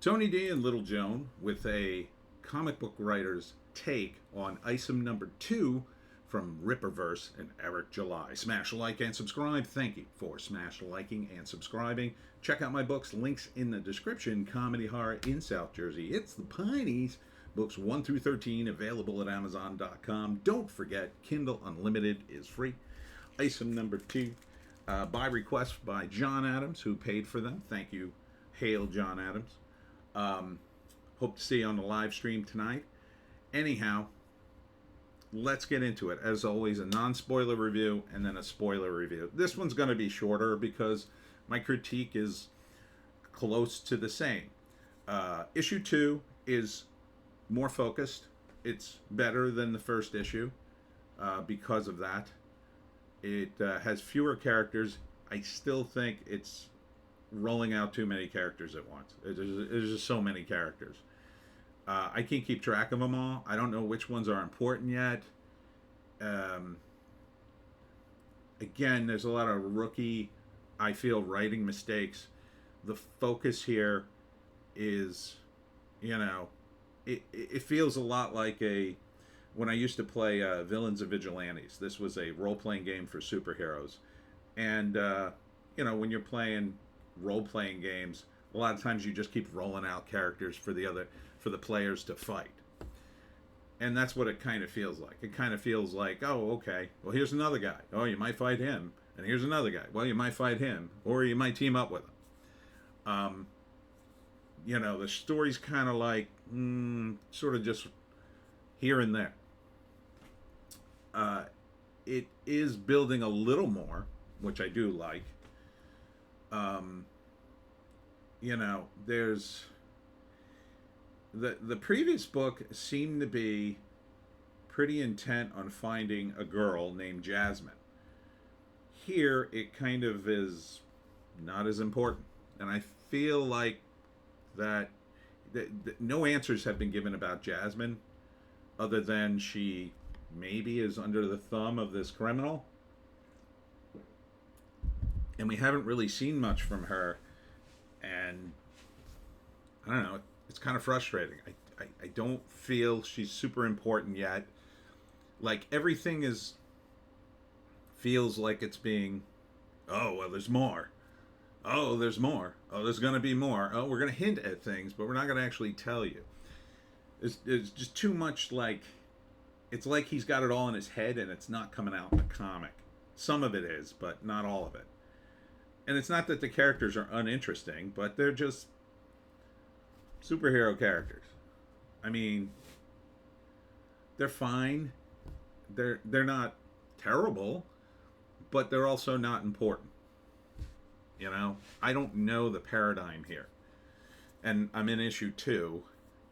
Tony D and Little Joan with a comic book writer's take on Isom #2 from Ripperverse and Eric July. Smash like and subscribe. Thank you for smash liking and subscribing. Check out my books, links in the description. Comedy horror in South Jersey. It's the Pineys. Books 1 through 13 available at Amazon.com. Don't forget, Kindle Unlimited is free. Isom #2 by request by John Adams, who paid for them. Thank you. Hail John Adams. Hope to see you on the live stream tonight. Anyhow, let's get into it. As always, a non-spoiler review and then a spoiler review. This one's going to be shorter because my critique is close to the same. Issue 2 is more focused. It's better than the first issue because of that. It has fewer characters. I still think it's rolling out too many characters at once. There's just so many characters. I can't keep track of them all. I don't know which ones are important yet. Again, there's a lot of rookie, I feel, writing mistakes. The focus here is, it feels a lot like when I used to play Villains and Vigilantes. This was a role-playing game for superheroes. And, when you're playing role-playing games, a lot of times you just keep rolling out characters for the players to fight. And that's what it kind of feels like. It kind of feels like, oh, okay, well, here's another guy. Oh, you might fight him. And here's another guy. Well, you might fight him. Or you might team up with him. The story's kind of like, sort of just here and there. It is building a little more, which I do like. There's the previous book seemed to be pretty intent on finding a girl named Jasmine. Here it kind of is not as important, and I feel like that no answers have been given about Jasmine other than she maybe is under the thumb of this criminal, and we haven't really seen much from her. And I don't know, it's kind of frustrating. I don't feel she's super important yet. Like, everything feels like it's being, oh, well, there's more. Oh, there's more. Oh, there's going to be more. Oh, we're going to hint at things, but we're not going to actually tell you. It's just too much like, it's like he's got it all in his head and it's not coming out in the comic. Some of it is, but not all of it. And it's not that the characters are uninteresting, but they're just superhero characters. I mean, they're fine. They're not terrible, but they're also not important. I don't know the paradigm here. And I'm in issue 2,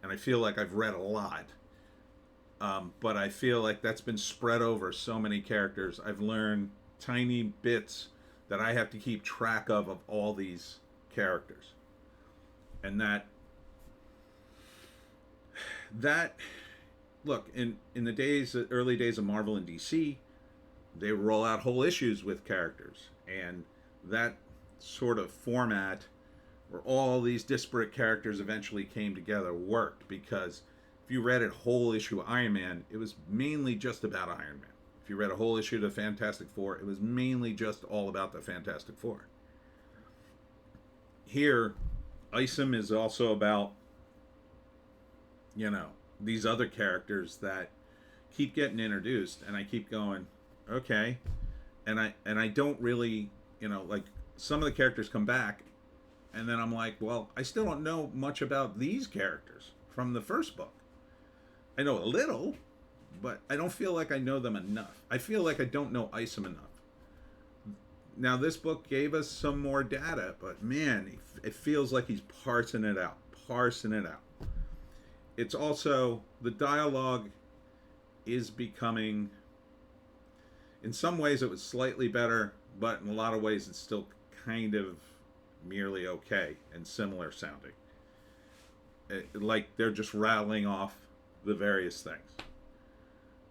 and I feel like I've read a lot. But I feel like that's been spread over so many characters. I've learned tiny bits that I have to keep track of all these characters. And that look, in the early days of Marvel and DC, they roll out whole issues with characters. And that sort of format where all these disparate characters eventually came together worked, because if you read a whole issue of Iron Man, it was mainly just about Iron Man. If you read a whole issue of the Fantastic Four, it was mainly just all about the Fantastic Four. Here, Isom is also about, these other characters that keep getting introduced, and I keep going, okay. And I don't really, like, some of the characters come back, and then I'm like, well, I still don't know much about these characters from the first book. I know a little, but I don't feel like I know them enough. I feel like I don't know Isom enough. Now, this book gave us some more data, but man, it feels like he's parsing it out. It's also, the dialogue is becoming, in some ways it was slightly better, but in a lot of ways it's still kind of merely okay and similar sounding. Like they're just rattling off the various things.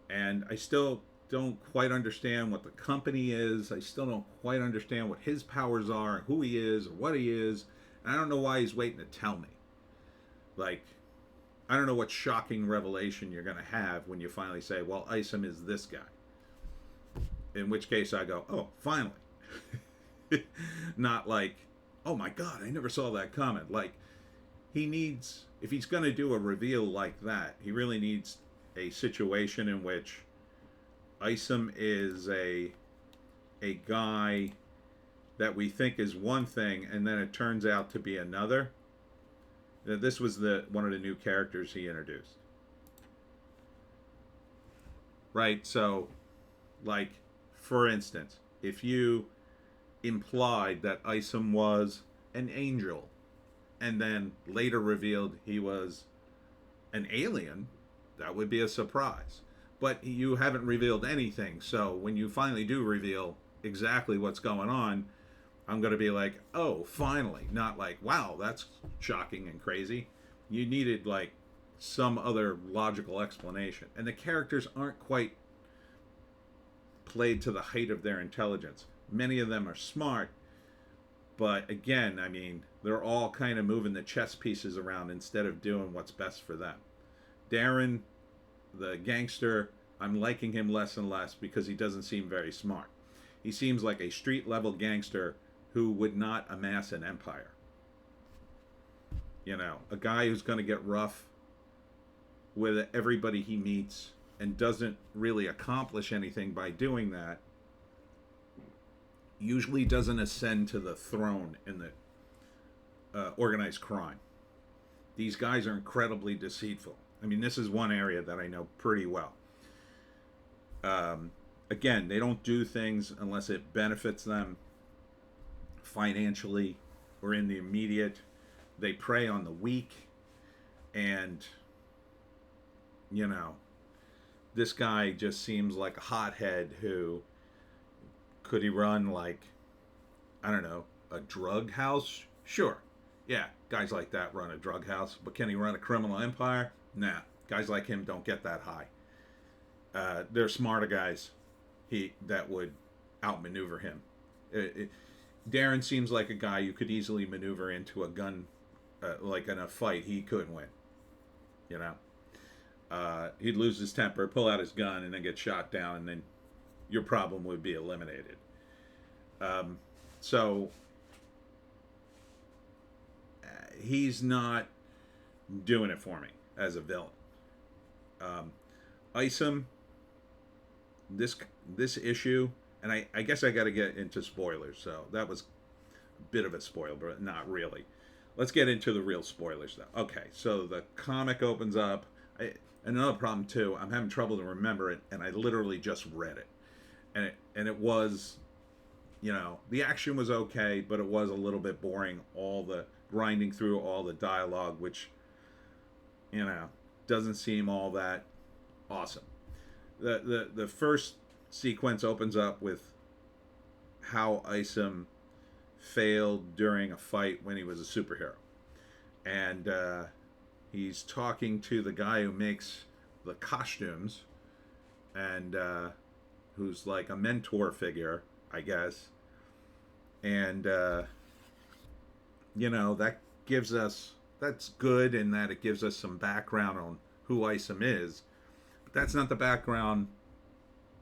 And I still don't quite understand what the company is. I still don't quite understand what his powers are, who he is, or what he is. And I don't know why he's waiting to tell me. Like, I don't know what shocking revelation you're going to have when you finally say, well, Isom is this guy. In which case I go, oh, finally. Not like, oh my God, I never saw that comment. Like, he needs, if he's going to do a reveal like that, he really needs a situation in which Isom is a guy that we think is one thing and then it turns out to be another. This was one of the new characters he introduced. Right? So, like, for instance, if you implied that Isom was an angel and then later revealed he was an alien, that would be a surprise. But you haven't revealed anything, so when you finally do reveal exactly what's going on, I'm going to be like, oh, finally. Not like, wow, that's shocking and crazy. You needed, like, some other logical explanation. And the characters aren't quite played to the height of their intelligence. Many of them are smart, but again, I mean, they're all kind of moving the chess pieces around instead of doing what's best for them. Darren, the gangster, I'm liking him less and less because he doesn't seem very smart. He seems like a street-level gangster who would not amass an empire. You know, a guy who's going to get rough with everybody he meets and doesn't really accomplish anything by doing that, usually doesn't ascend to the throne in the organized crime. These guys are incredibly deceitful. I mean, this is one area that I know pretty well. Again, they don't do things unless it benefits them financially or in the immediate. They prey on the weak. And, you know, this guy just seems like a hothead who, could he run, like, I don't know, a drug house? Sure. Yeah, guys like that run a drug house. But can he run a criminal empire? Nah. Guys like him don't get that high. There are smarter guys that would outmaneuver him. Darren seems like a guy you could easily maneuver into a gun, like in a fight. He couldn't win. You know? He'd lose his temper, pull out his gun, and then get shot down, and then your problem would be eliminated. So he's not doing it for me as a villain. Isom, this issue, and I guess I got to get into spoilers, so that was a bit of a spoiler, but not really. Let's get into the real spoilers, though. Okay, so the comic opens up. Another problem, too, I'm having trouble to remember it, and I literally just read it. And it was, you know, the action was okay, but it was a little bit boring. All the grinding through all the dialogue, which, you know, doesn't seem all that awesome. The first sequence opens up with how Isom failed during a fight when he was a superhero. And he's talking to the guy who makes the costumes and who's like a mentor figure, I guess. And, you know, that's good in that it gives us some background on who Isom is. But that's not the background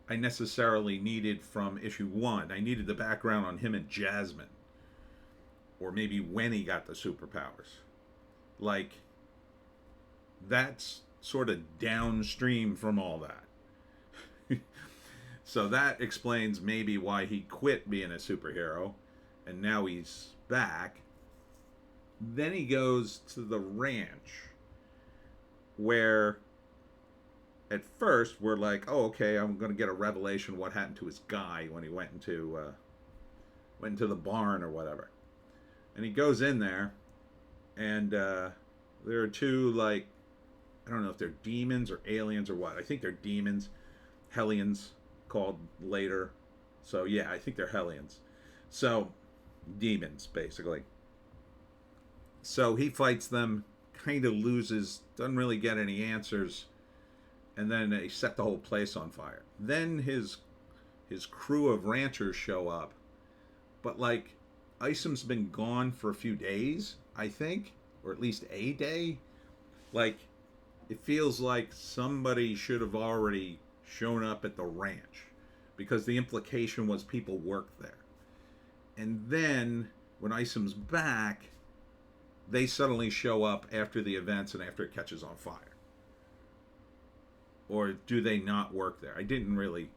I necessarily needed from issue 1. I needed the background on him and Jasmine. Or maybe when he got the superpowers. Like, that's sort of downstream from all that. So that explains maybe why he quit being a superhero and now he's back. Then he goes to the ranch where at first we're like, oh, okay, I'm going to get a revelation what happened to his guy when he went into the barn or whatever. And he goes in there and there are two, like, I don't know if they're demons or aliens or what. I think they're demons. Hellions called later. So yeah, I think they're Hellions. So demons, basically. So he fights them, kind of loses, doesn't really get any answers, and then they set the whole place on fire. Then his crew of ranchers show up, but like Isom's been gone for a few days, I think, or at least a day. Like, it feels like somebody should have already shown up at the ranch because the implication was people worked there. And then when Isom's back, they suddenly show up after the events and after it catches on fire. Or do they not work there? I didn't really,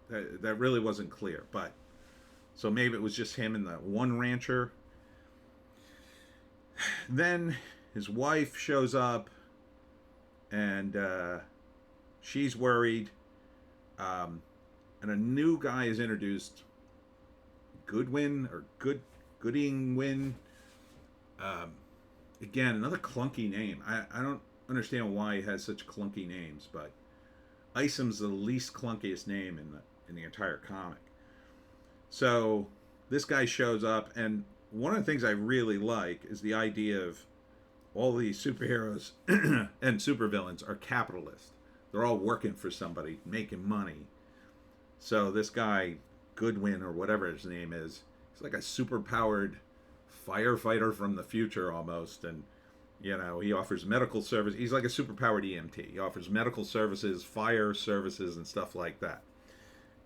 that really wasn't clear. But so maybe it was just him and the one rancher. Then his wife shows up and she's worried. And a new guy is introduced, Goodwin or Goodingwin. Again, another clunky name. I don't understand why he has such clunky names, but Isom's the least clunkiest name in the entire comic. So this guy shows up, and one of the things I really like is the idea of all these superheroes and supervillains are capitalists. They're all working for somebody, making money. So this guy, Goodwin or whatever his name is, he's like a super-powered firefighter from the future almost, and he offers medical service. He's like a super-powered EMT. He offers medical services, fire services, and stuff like that.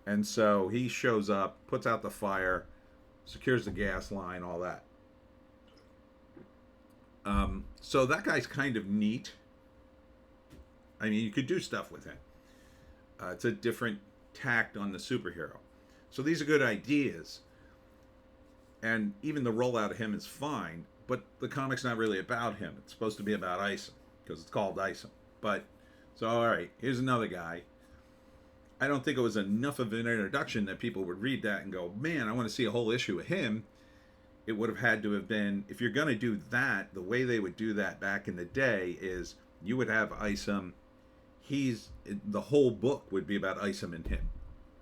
And so he shows up, puts out the fire, secures the gas line, all that. So that guy's kind of neat. I mean, you could do stuff with him. It's a different tact on the superhero. So these are good ideas. And even the rollout of him is fine, but the comic's not really about him. It's supposed to be about Isom, because it's called Isom. But, so alright, here's another guy. I don't think it was enough of an introduction that people would read that and go, man, I want to see a whole issue of him. It would have had to have been, if you're going to do that, the way they would do that back in the day is you would have Isom, the whole book would be about Isom and him,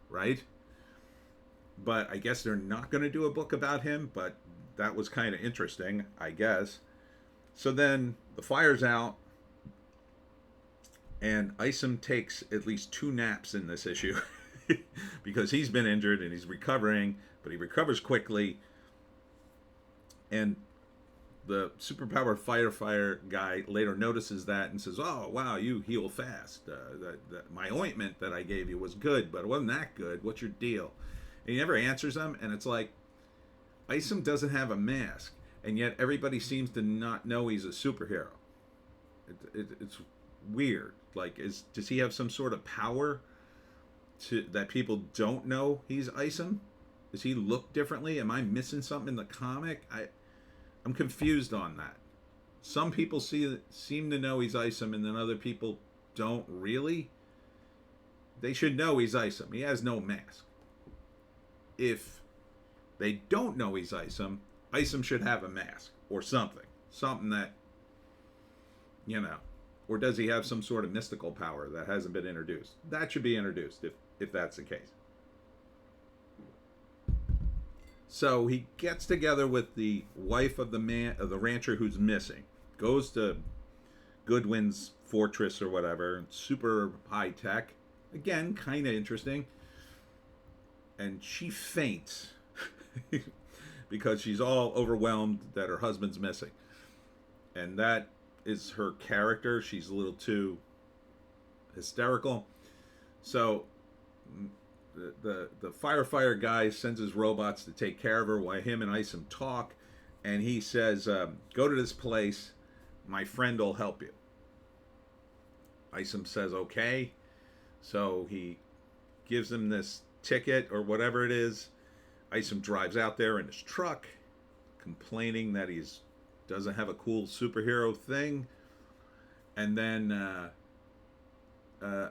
right? But I guess they're not going to do a book about him, but that was kind of interesting, I guess. So then the fire's out, and Isom takes at least 2 naps in this issue because he's been injured and he's recovering, but he recovers quickly. And the superpowered firefighter guy later notices that and says, oh, wow, you heal fast. My ointment that I gave you was good, but it wasn't that good. What's your deal? And he never answers them, and it's like, Isom doesn't have a mask, and yet everybody seems to not know he's a superhero. It's weird. Like, does he have some sort of power that people don't know he's Isom? Does he look differently? Am I missing something in the comic? I'm confused on that. Some people seem to know he's Isom, and then other people don't really. They should know he's Isom. He has no mask. If they don't know he's Isom, Isom should have a mask or something. Something that, or does he have some sort of mystical power that hasn't been introduced? That should be introduced if that's the case. So he gets together with the wife of the rancher who's missing, goes to Goodwin's fortress or whatever, super high tech. Again, kind of interesting. And she faints because she's all overwhelmed that her husband's missing. And that is her character. She's a little too hysterical. So the firefighter guy sends his robots to take care of her while him and Isom talk. And he says, go to this place. My friend will help you. Isom says, okay. So he gives him this ticket or whatever it is. Isom drives out there in his truck, complaining that he doesn't have a cool superhero thing. And then a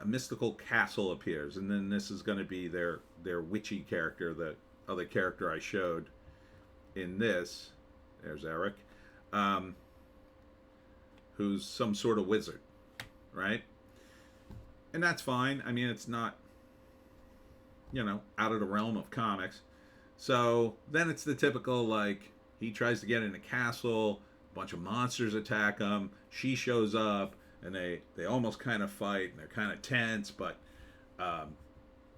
mystical castle appears, and then this is going to be their witchy character, the other character I showed in this. There's Eric, who's some sort of wizard, right? And that's fine. I mean, it's not, out of the realm of comics. So then it's the typical, like, he tries to get in a castle, a bunch of monsters attack him, she shows up, and they almost kind of fight, and they're kind of tense, but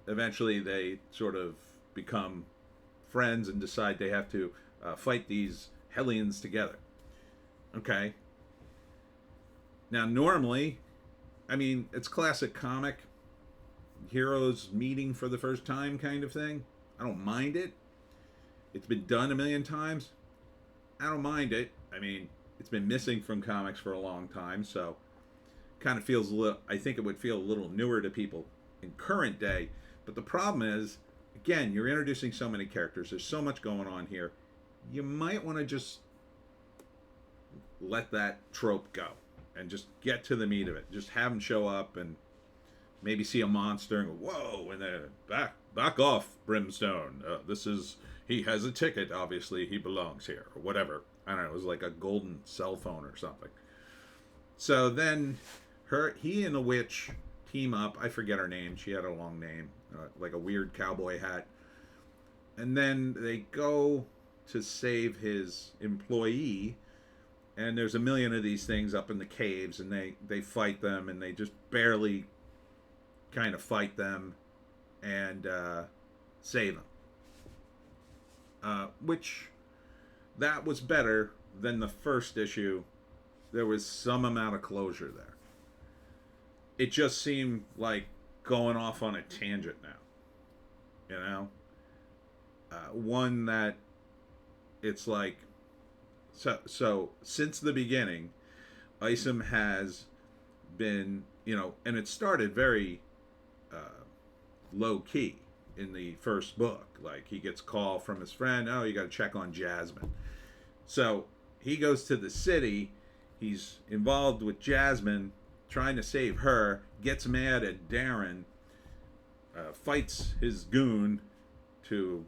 eventually they sort of become friends and decide they have to fight these Hellions together. Okay. Now, normally, I mean, it's classic comic heroes meeting for the first time kind of thing. I don't mind it. It's been done a million times. I don't mind it. I mean, it's been missing from comics for a long time, so kind of feels a little. I think it would feel a little newer to people in current day. But the problem is, again, you're introducing so many characters. There's so much going on here. You might want to just let that trope go and just get to the meat of it. Just have them show up and maybe see a monster and go, whoa, and then back off, Brimstone. This is, he has a ticket, obviously he belongs here, or whatever. I don't know, it was like a golden cell phone or something. So then he and the witch team up. I forget her name. She had a long name, like a weird cowboy hat. And then they go to save his employee, and there's a million of these things up in the caves, and they fight them, and they just barely kind of fight them and save them. Which, that was better than the first issue. There was some amount of closure there. It just seemed like going off on a tangent now. You know? One that it's like, so since the beginning, Isom has been, you know, and it started very low key in the first book. Like, he gets a call from his friend, oh, you got to check on Jasmine. So he goes to the city. He's involved with Jasmine, trying to save her, gets mad at Darren, fights his goon to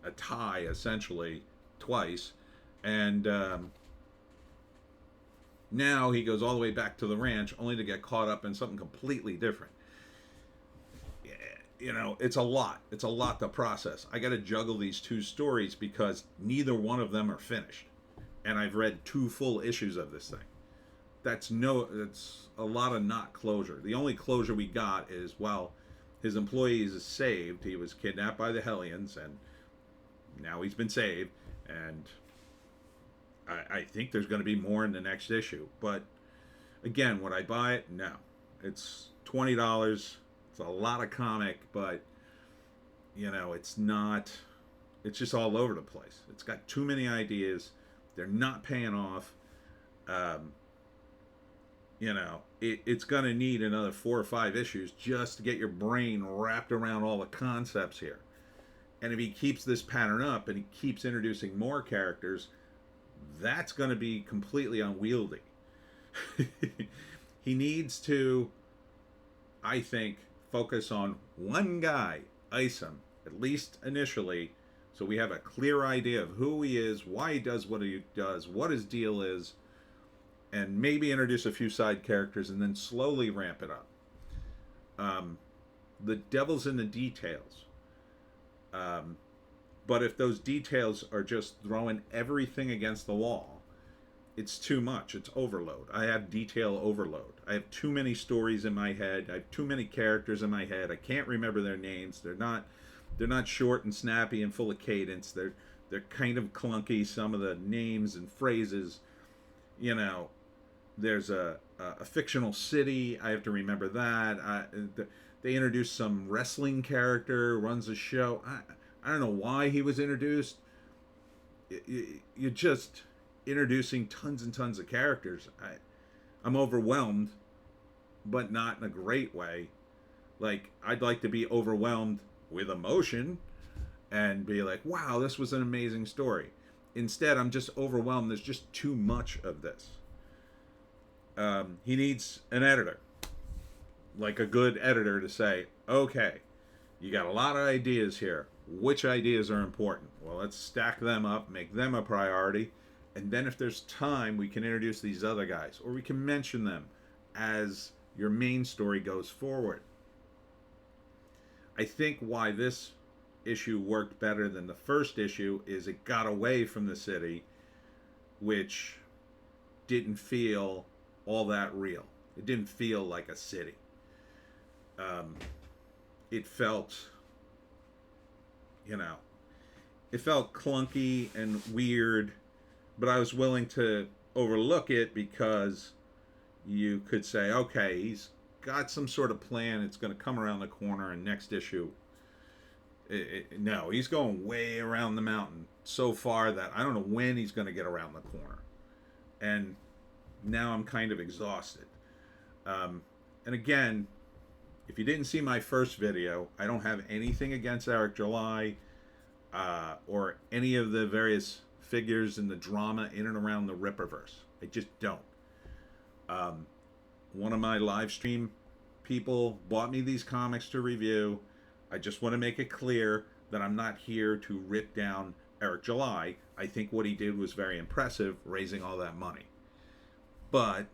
a tie, essentially, twice. And now he goes all the way back to the ranch, only to get caught up in something completely different. You know, it's a lot. It's a lot to process. I got to juggle these two stories because neither one of them are finished. And I've read 2 full issues of this thing. That's a lot of not closure. The only closure we got is, well, his employee is saved. He was kidnapped by the Hellions, and now he's been saved. And I think there's going to be more in the next issue. But again, would I buy it? No. It's $20. It's a lot of comic, but you know, it's not. It's just all over the place. It's got too many ideas. They're not paying off. You know, it's going to need another 4 or 5 issues just to get your brain wrapped around all the concepts here. And if he keeps this pattern up and he keeps introducing more characters, that's going to be completely unwieldy. He needs to, I think, focus on one guy, Isom, at least initially, so we have a clear idea of who he is, why he does what he does, what his deal is, and maybe introduce a few side characters and then slowly ramp it up. The devil's in the details. But if those details are just throwing everything against the wall, it's too much. It's overload. I have detail overload. I have too many stories in my head. I have too many characters in my head. I can't remember their names. They're not short and snappy and full of cadence. They're kind of clunky. Some of the names and phrases, you know, there's a fictional city. I have to remember that. They introduced some wrestling character, runs a show. I don't know why he was introduced. You're just introducing tons and tons of characters. I'm overwhelmed, but not in a great way. Like, I'd like to be overwhelmed with emotion and be like, wow, this was an amazing story. Instead, I'm just overwhelmed. There's just too much of this. He needs an editor, like a good editor, to say, okay, you got a lot of ideas here. Which ideas are important? Well, let's stack them up, make them a priority, and then if there's time, we can introduce these other guys, or we can mention them as your main story goes forward. I think why this issue worked better than the first issue is it got away from the city, which didn't feel all that real. It didn't feel like a city. It felt, you know, it felt clunky and weird, but I was willing to overlook it because, you could say, okay, he's got some sort of plan. It's going to come around the corner, and next issue. No, he's going way around the mountain so far that I don't know when he's going to get around the corner. And now I'm kind of exhausted. And again, if you didn't see my first video, I don't have anything against Eric July or any of the various figures in the drama in and around the Ripperverse. I just don't. One of my live stream people bought me these comics to review. I just want to make it clear that I'm not here to rip down Eric July. I think what he did was very impressive, raising all that money. But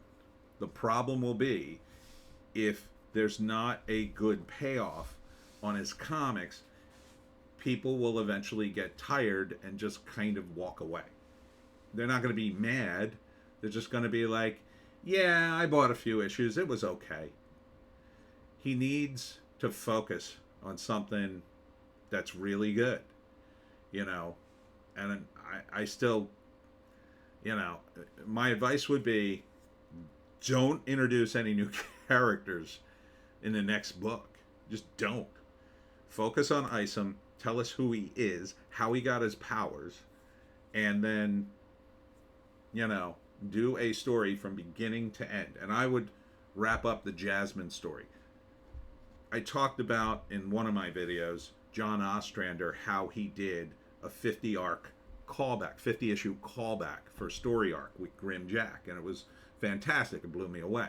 the problem will be if there's not a good payoff on his comics, people will eventually get tired and just kind of walk away. They're not going to be mad. They're just going to be like, yeah, I bought a few issues. It was okay. He needs to focus on something that's really good, and I still, my advice would be don't introduce any new characters in the next book. Just don't. Focus on Isom, tell us who he is, how he got his powers, and then, do a story from beginning to end. And I would wrap up the Jasmine story. I talked about in one of my videos, John Ostrander, how he did a 50 issue callback for story arc with Grim Jack, and it was fantastic. It blew me away.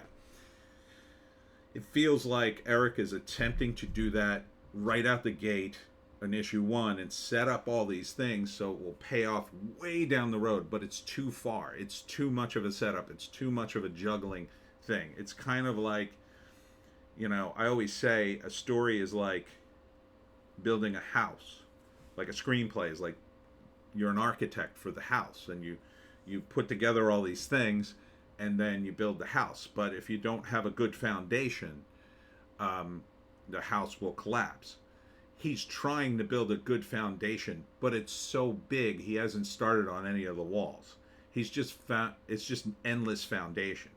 It feels like Eric is attempting to do that right out the gate in issue 1 and set up all these things so it will pay off way down the road, but it's too far. It's too much of a setup. It's too much of a juggling thing. It's kind of like, I always say a story is like building a house. Like a screenplay is like you're an architect for the house, and you put together all these things and then you build the house. But if you don't have a good foundation, the house will collapse. He's trying to build a good foundation, but it's so big he hasn't started on any of the walls. He's just it's just an endless foundation.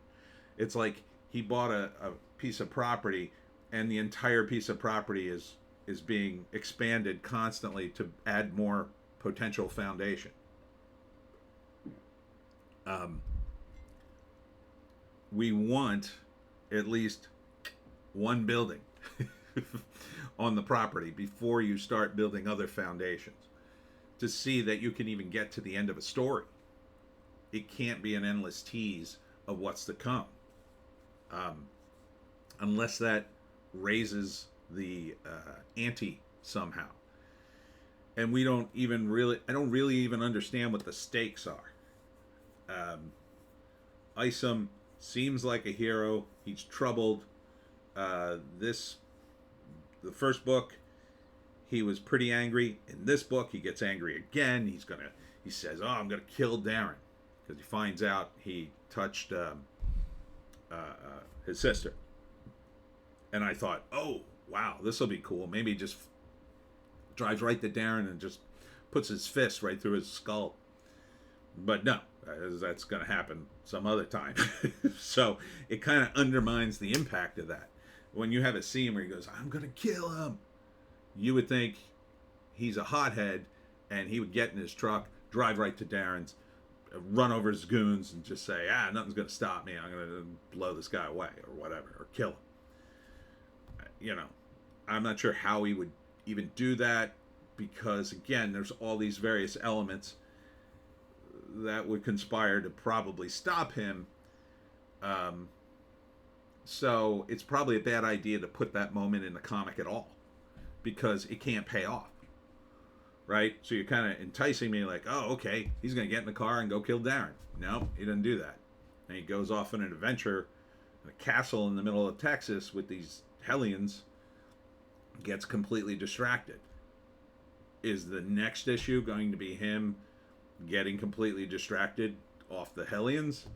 It's like he bought a piece of property, and the entire piece of property is being expanded constantly to add more potential foundation. We want at least one building on the property before you start building other foundations to see that you can even get to the end of a story. It can't be an endless tease of what's to come, unless that raises the ante somehow. And I don't really even understand what the stakes are. Isom seems like a hero. He's troubled. The first book, he was pretty angry. In this book, he gets angry again. He says, I'm gonna kill Darren, because he finds out he touched his sister. And I thought, oh wow, this will be cool. Maybe he just drives right to Darren and just puts his fist right through his skull. But no, that's going to happen some other time. So it kind of undermines the impact of that. When you have a scene where he goes, I'm going to kill him, you would think he's a hothead, and he would get in his truck, drive right to Darren's, run over his goons, and just say, nothing's going to stop me. I'm going to blow this guy away, or whatever, or kill him. I'm not sure how he would even do that, because again, there's all these various elements that would conspire to probably stop him. So it's probably a bad idea to put that moment in the comic at all, because it can't pay off, right? So you're kind of enticing me like, oh, okay, he's going to get in the car and go kill Darren. No, he doesn't do that. And he goes off on an adventure in a castle in the middle of Texas with these Hellions, gets completely distracted. Is the next issue going to be him getting completely distracted off the Hellions?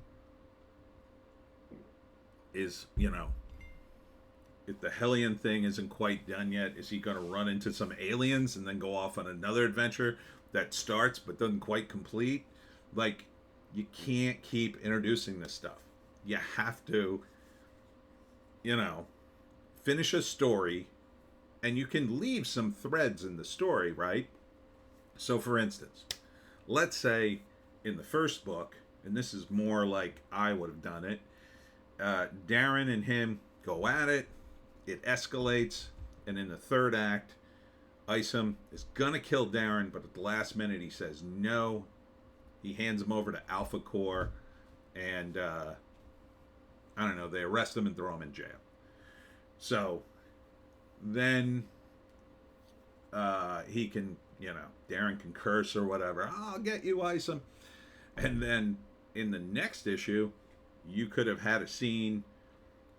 If the Hellion thing isn't quite done yet, is he going to run into some aliens and then go off on another adventure that starts but doesn't quite complete? Like, you can't keep introducing this stuff. you have to, you know, finish a story, and you can leave some threads in the story, right? So, for instance, let's say in the first book, and this is more like I would have done it, Darren and him go at it, it escalates, and in the third act, Isom is gonna kill Darren, but at the last minute he says no. He hands him over to Alpha Core, and I don't know, they arrest him and throw him in jail. So then he can, Darren can curse or whatever. I'll get you, Isom. And then in the next issue, you could have had a scene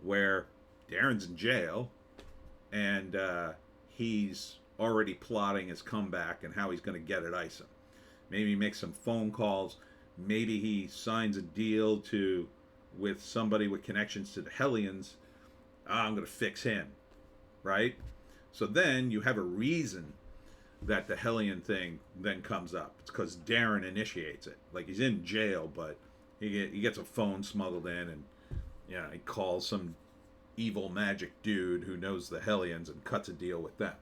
where Darren's in jail and he's already plotting his comeback and how he's going to get at Isom. Maybe make some phone calls. Maybe he signs a deal with somebody with connections to the Hellions. I'm going to fix him, right? So then you have a reason that the Hellion thing then comes up. It's because Darren initiates it. Like, he's in jail, but he gets a phone smuggled in, and he calls some evil magic dude who knows the Hellions and cuts a deal with them.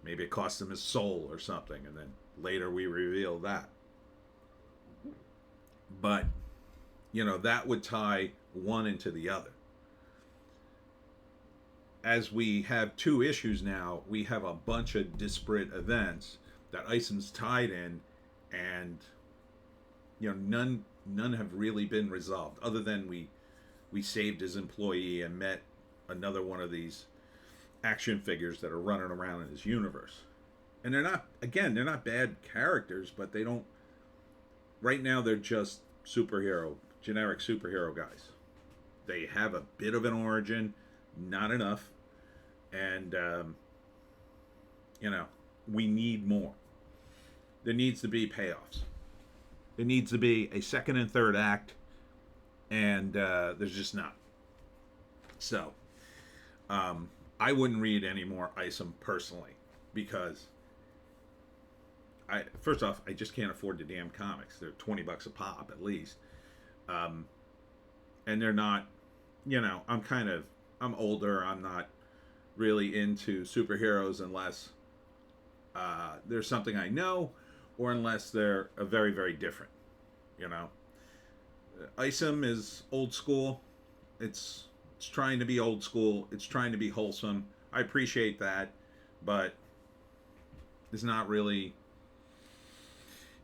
Maybe it costs him his soul or something, and then later we reveal that. But, that would tie one into the other. As we have two issues now, we have a bunch of disparate events that Isom's tied in, and none have really been resolved, other than we saved his employee and met another one of these action figures that are running around in his universe. And they're not bad characters, but they don't, right now they're just generic superhero guys. They have a bit of an origin, not enough, and we need more. There needs to be payoffs. There needs to be a second and third act, and there's just not. So I wouldn't read any more Isom personally, because first off, I just can't afford the damn comics. They're $20 a pop at least, and they're not. I'm older. I'm not really into superheroes unless there's something I know, or unless they're a very, very different. Isom is old school. It's trying to be old school. It's trying to be wholesome. I appreciate that, but it's not really.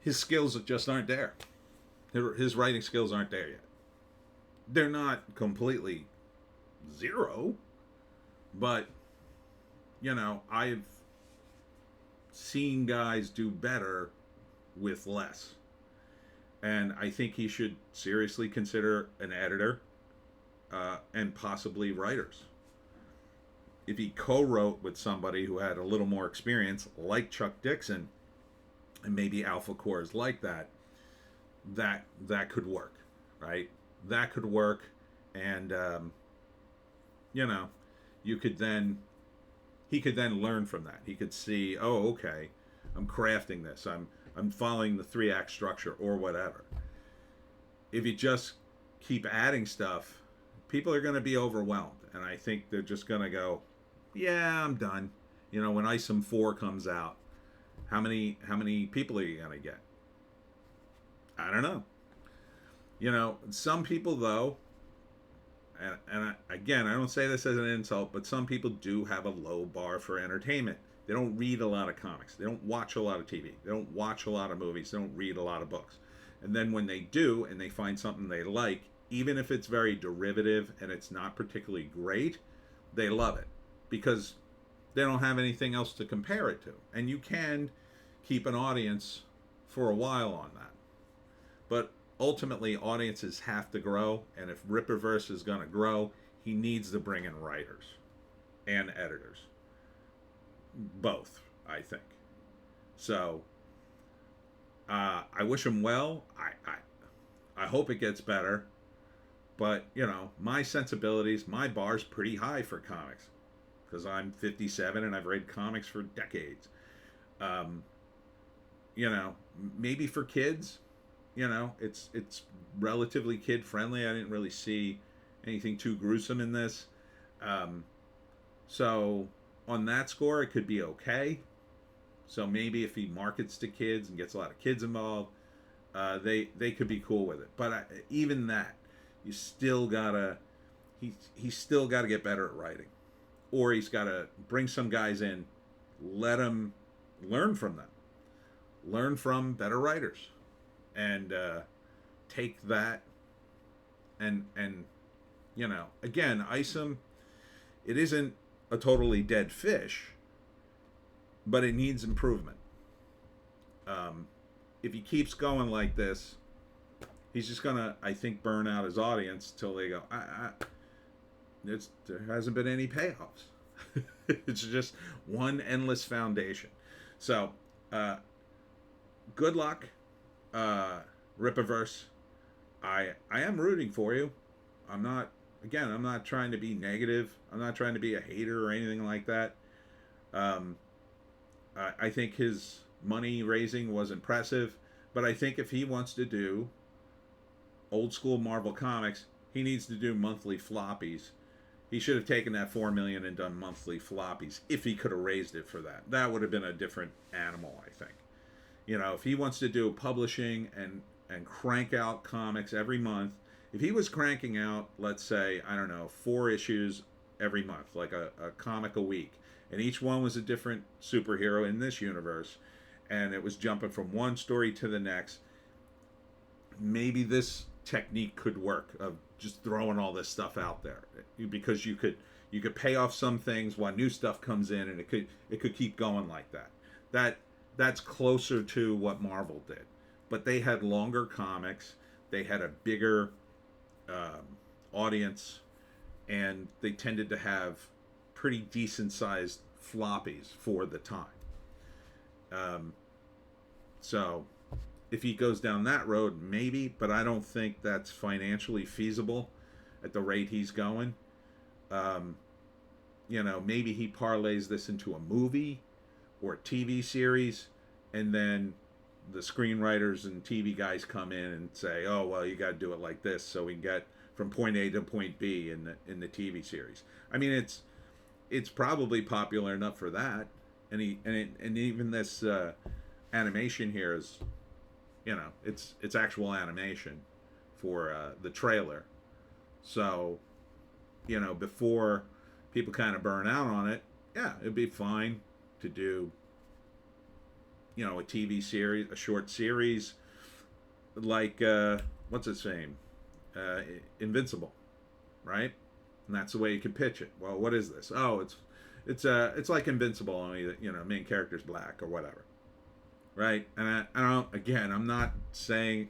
His skills just aren't there. His writing skills aren't there yet. They're not completely zero, but I've seen guys do better with less, and I think he should seriously consider an editor and possibly writers. If he co-wrote with somebody who had a little more experience, like Chuck Dixon, and maybe Alpha Core is like that could work, right? That could work, and he could then learn from that. He could see, oh, okay, I'm crafting this. I'm following the 3-act structure or whatever. If you just keep adding stuff, people are going to be overwhelmed, and I think they're just going to go, yeah, I'm done. When Isom 4 comes out, how many people are you going to get? I don't know. Some people, though, and again, I don't say this as an insult, but some people do have a low bar for entertainment. They don't read a lot of comics. They don't watch a lot of TV. They don't watch a lot of movies. They don't read a lot of books. And then when they do, and they find something they like, even if it's very derivative and it's not particularly great, they love it, because they don't have anything else to compare it to. And you can keep an audience for a while on that. But ultimately, audiences have to grow, and if Ripperverse is going to grow, he needs to bring in writers and editors. Both, I think. So, I wish him well. I hope it gets better. But, my sensibilities, my bar's pretty high for comics, because I'm 57 and I've read comics for decades. Maybe for kids, it's relatively kid friendly. I didn't really see anything too gruesome in this. Um, so on that score, it could be okay. So maybe if he markets to kids and gets a lot of kids involved, they could be cool with it. But even that, you still gotta he's still got to get better at writing, or he's got to bring some guys in, let them learn from them, learn from better writers, and take that and again, Isom, it isn't a totally dead fish, but it needs improvement. If he keeps going like this, he's just gonna, I think, burn out his audience till they go, there hasn't been any payoffs. It's just one endless foundation. So, good luck, Rippaverse. I am rooting for you. I'm not trying to be negative. I'm not trying to be a hater or anything like that. I think his money raising was impressive, but I think if he wants to do old school Marvel comics, he needs to do monthly floppies. He should have taken that $4 million and done monthly floppies if he could have raised it for that. That would have been a different animal, I think. If he wants to do publishing and crank out comics every month, if he was cranking out, let's say, I don't know, 4 issues every month, like a comic a week, and each one was a different superhero in this universe, and it was jumping from one story to the next, maybe this technique could work of just throwing all this stuff out there, because you could pay off some things while new stuff comes in, and it could keep going like that. That's closer to what Marvel did, but they had longer comics, they had a bigger audience, and they tended to have pretty decent sized floppies for the time. So if he goes down that road, maybe, but I don't think that's financially feasible at the rate he's going. Maybe he parlays this into a movie or a TV series, and then the screenwriters and TV guys come in and say, "Oh, well, you got to do it like this, so we can get from point A to point B in the TV series." I mean, it's probably popular enough for that, and even this animation here is, it's actual animation for the trailer. So, before people kind of burn out on it, yeah, it'd be fine to do, a TV series, a short series, like what's its name, Invincible, right? And that's the way you can pitch it. Well, what is this? Oh, it's like Invincible, only that main character's black or whatever, right? And I'm not saying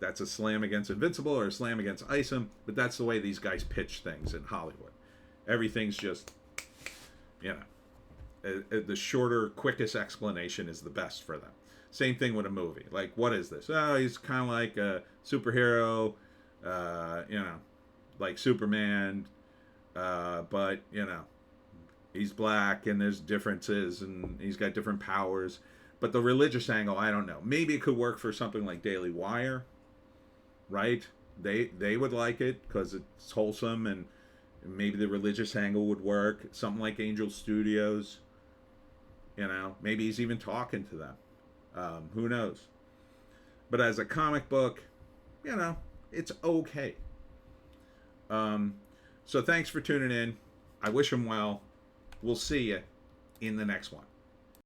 that's a slam against Invincible or a slam against Isom, but that's the way these guys pitch things in Hollywood. Everything's just, the shorter, quickest explanation is the best for them. Same thing with a movie. Like, what is this? Oh, he's kind of like a superhero, like Superman, but, he's black and there's differences and he's got different powers. But the religious angle, I don't know. Maybe it could work for something like Daily Wire, right? They would like it because it's wholesome, and maybe the religious angle would work. Something like Angel Studios, maybe he's even talking to them. Who knows? But as a comic book, it's okay. So thanks for tuning in. I wish him well. We'll see you in the next one.